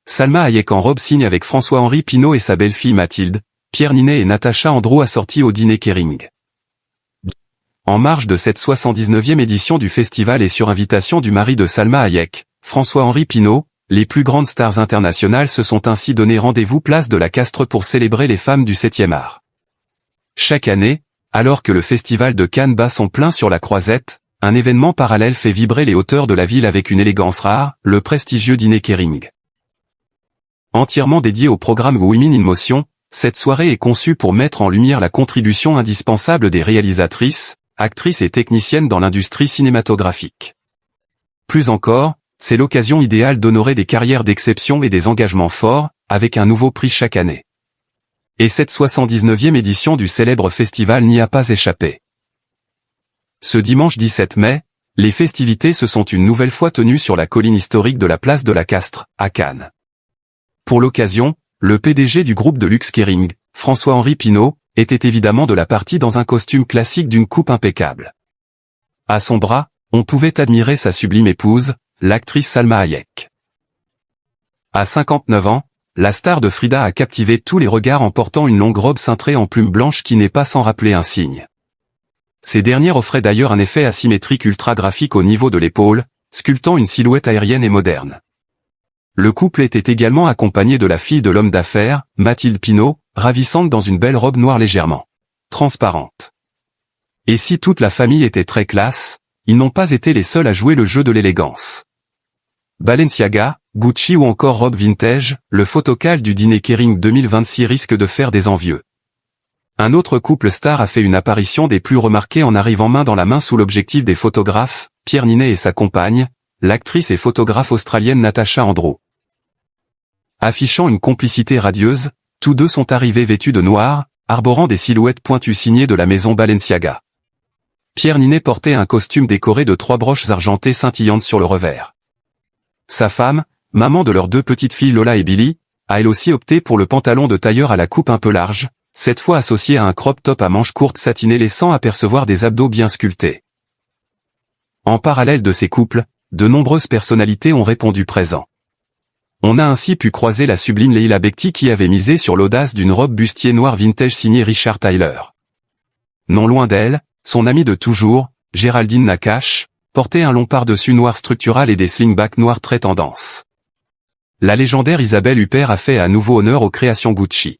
Salma Hayek en robe signe avec François-Henri Pinault et sa belle-fille Mathilde, Pierre Ninet et Natacha Andrew assortis au dîner Kering. En marge de cette 79e édition du festival et sur invitation du mari de Salma Hayek, François-Henri Pinault, les plus grandes stars internationales se sont ainsi donné rendez-vous place de la Castres pour célébrer les femmes du 7e art. Chaque année, alors que le festival de Cannes bat son plein sur la Croisette, un événement parallèle fait vibrer les hauteurs de la ville avec une élégance rare, le prestigieux dîner Kering. Entièrement dédié au programme Women in Motion, cette soirée est conçue pour mettre en lumière la contribution indispensable des réalisatrices, actrices et techniciennes dans l'industrie cinématographique. Plus encore, c'est l'occasion idéale d'honorer des carrières d'exception et des engagements forts, avec un nouveau prix chaque année. Et cette 79e édition du célèbre festival n'y a pas échappé. Ce dimanche 17 mai, les festivités se sont une nouvelle fois tenues sur la colline historique de la place de la Castres, à Cannes. Pour l'occasion, le PDG du groupe de luxe Kering, François-Henri Pinault, était évidemment de la partie dans un costume classique d'une coupe impeccable. À son bras, on pouvait admirer sa sublime épouse, l'actrice Salma Hayek. À 59 ans, la star de Frida a captivé tous les regards en portant une longue robe cintrée en plumes blanches qui n'est pas sans rappeler un cygne. Ces dernières offraient d'ailleurs un effet asymétrique ultra graphique au niveau de l'épaule, sculptant une silhouette aérienne et moderne. Le couple était également accompagné de la fille de l'homme d'affaires, Mathilde Pinault, ravissante dans une belle robe noire légèrement transparente. Et si toute la famille était très classe, ils n'ont pas été les seuls à jouer le jeu de l'élégance. Balenciaga, Gucci ou encore robe vintage, le photocall du dîner Kering 2026 risque de faire des envieux. Un autre couple star a fait une apparition des plus remarquées en arrivant main dans la main sous l'objectif des photographes, Pierre Ninet et sa compagne, l'actrice et photographe australienne Natacha Andrew. Affichant une complicité radieuse, tous deux sont arrivés vêtus de noir, arborant des silhouettes pointues signées de la maison Balenciaga. Pierre Ninet portait un costume décoré de 3 broches argentées scintillantes sur le revers. Sa femme, maman de leurs 2 petites filles Lola et Billy, a elle aussi opté pour le pantalon de tailleur à la coupe un peu large, cette fois associé à un crop top à manches courtes satinées laissant apercevoir des abdos bien sculptés. En parallèle de ces couples, de nombreuses personnalités ont répondu présent. On a ainsi pu croiser la sublime Leila Bekti qui avait misé sur l'audace d'une robe bustier noire vintage signée Richard Tyler. Non loin d'elle, son amie de toujours, Géraldine Nakache, portait un long par-dessus noir structural et des slingbacks noirs très tendance. La légendaire Isabelle Huppert a fait à nouveau honneur aux créations Gucci.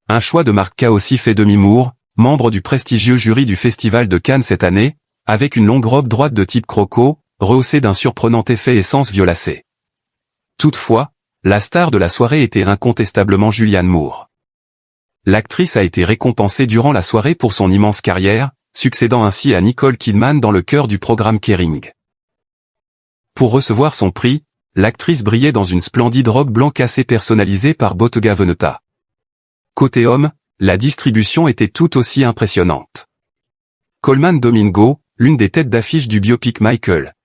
Un choix de Marc K aussi fait Demi Moore, membre du prestigieux jury du Festival de Cannes cette année, avec une longue robe droite de type croco, rehaussée d'un surprenant effet essence violacée. Toutefois, la star de la soirée était incontestablement Julianne Moore. L'actrice a été récompensée durant la soirée pour son immense carrière, succédant ainsi à Nicole Kidman dans le cœur du programme Kering. Pour recevoir son prix, l'actrice brillait dans une splendide robe blanc cassée personnalisée par Bottega Veneta. Côté homme, la distribution était tout aussi impressionnante. Colman Domingo, l'une des têtes d'affiche du biopic Michael,